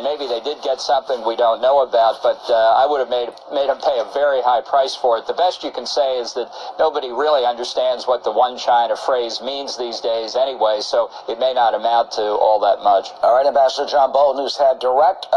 maybe they did get something we don't know about, but I would have made them pay a very high price for it. The best you can say is that nobody really understands what the one China phrase means these days anyway, so it may not amount to all that much. All right, Ambassador John Bolton, who's had direct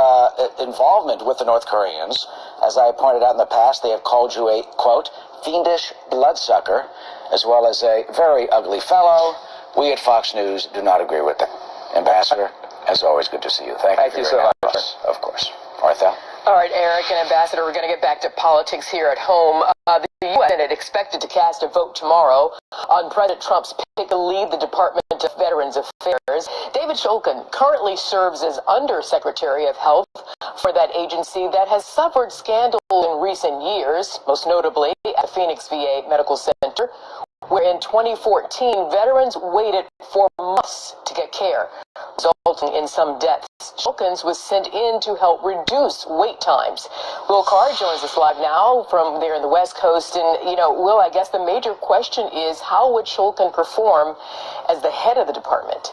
involvement with the North Koreans. As I pointed out in the past, they have called you a, quote, fiendish bloodsucker, as well as a very ugly fellow. We at Fox News do not agree with that. Ambassador, as always, good to see you. Thank you so much. Of course. Arthel. All right, Eric and Ambassador, we're going to get back to politics here at home. The U.S. Senate expected to cast a vote tomorrow on President Trump's pick to lead the Department of Veterans Affairs. David Shulkin currently serves as Undersecretary of Health for that agency that has suffered scandal in recent years, most notably at the Phoenix VA Medical Center, where in 2014, veterans waited for months to get care, resulting in some deaths. Shulkins was sent in to help reduce wait times. Will Carr joins us live now from there in the West Coast. And, Will, I guess the major question is, how would Shulkin perform as the head of the department?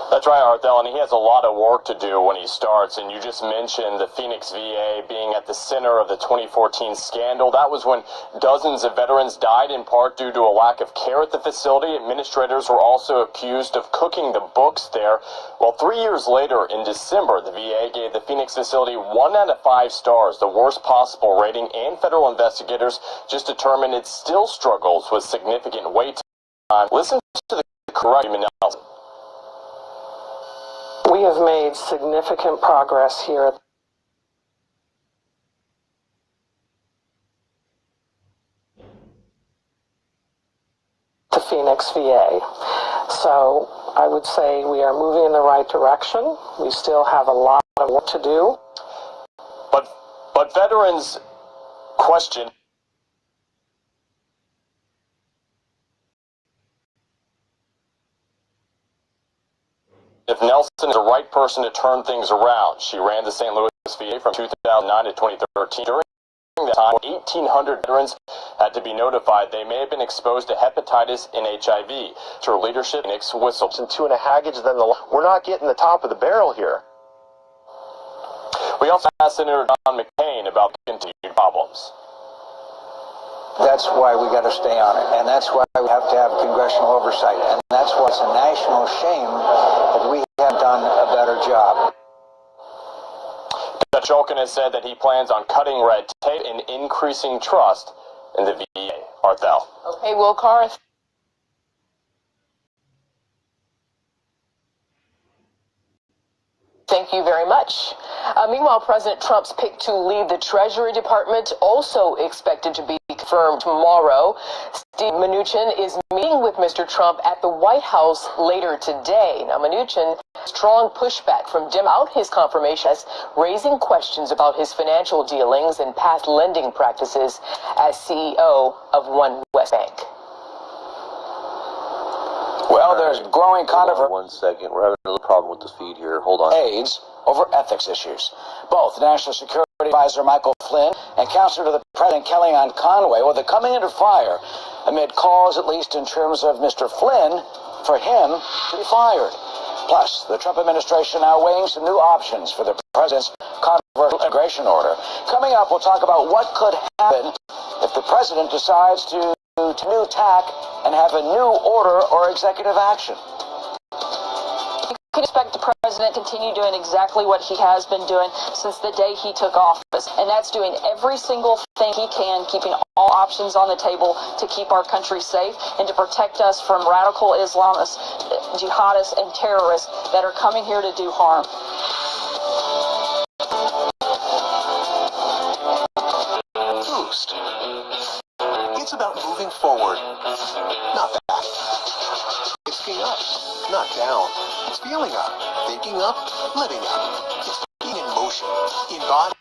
That's right, Arthel, and he has a lot of work to do when he starts. And you just mentioned the Phoenix VA being at the center of the 2014 scandal. That was when dozens of veterans died in part due to a lack of care at the facility. Administrators were also accused of cooking the books there. Well, 3 years later, in December, the VA gave the Phoenix facility 1 out of 5 stars, the worst possible rating, and federal investigators just determined it still struggles with significant wait time. Listen to the correct Nelson. We have made significant progress here at the Phoenix VA. So I would say we are moving in the right direction. We still have a lot of work to do. But veterans question if Nelson is the right person to turn things around. She ran the St. Louis VA from 2009 to 2013. During that time, 1,800 veterans had to be notified they may have been exposed to hepatitis and HIV. To her leadership, Phoenix whistles. And 2 Haggage, then we're not getting the top of the barrel here. We also asked Senator John McCain about continued problems. That's why we got to stay on it, and that's why we have to have congressional oversight, and that's why it's a national shame that we haven't done a better job. Judge Shulkin has said that he plans on cutting red tape and increasing trust in the VA. Arthel. Okay, Will Carr. Thank you very much. Meanwhile, President Trump's pick to lead the Treasury Department also expected to be confirmed tomorrow. Steve Mnuchin is meeting with Mr. Trump at the White House later today. Now, Mnuchin, strong pushback from Dem out his confirmation, raising questions about his financial dealings and past lending practices as CEO of One West Bank. Well, there's growing controversy. 1 second. We're having a little problem with the feed here. Hold on. AIDS over ethics issues. Both National Security Advisor Michael Flynn and Counselor to the President Kellyanne Conway, well, they're coming under fire amid calls, at least in terms of Mr. Flynn, for him to be fired. Plus, the Trump administration now weighing some new options for the president's controversial immigration order. Coming up, we'll talk about what could happen if the president decides to new tack and have a new order or executive action. You can expect the president to continue doing exactly what he has been doing since the day he took office, and that's doing every single thing he can, keeping all options on the table to keep our country safe and to protect us from radical Islamists, jihadists, and terrorists that are coming here to do harm. Boost. It's about moving forward, not back. It's being up, not down. It's feeling up, thinking up, living up. It's being in motion, in body.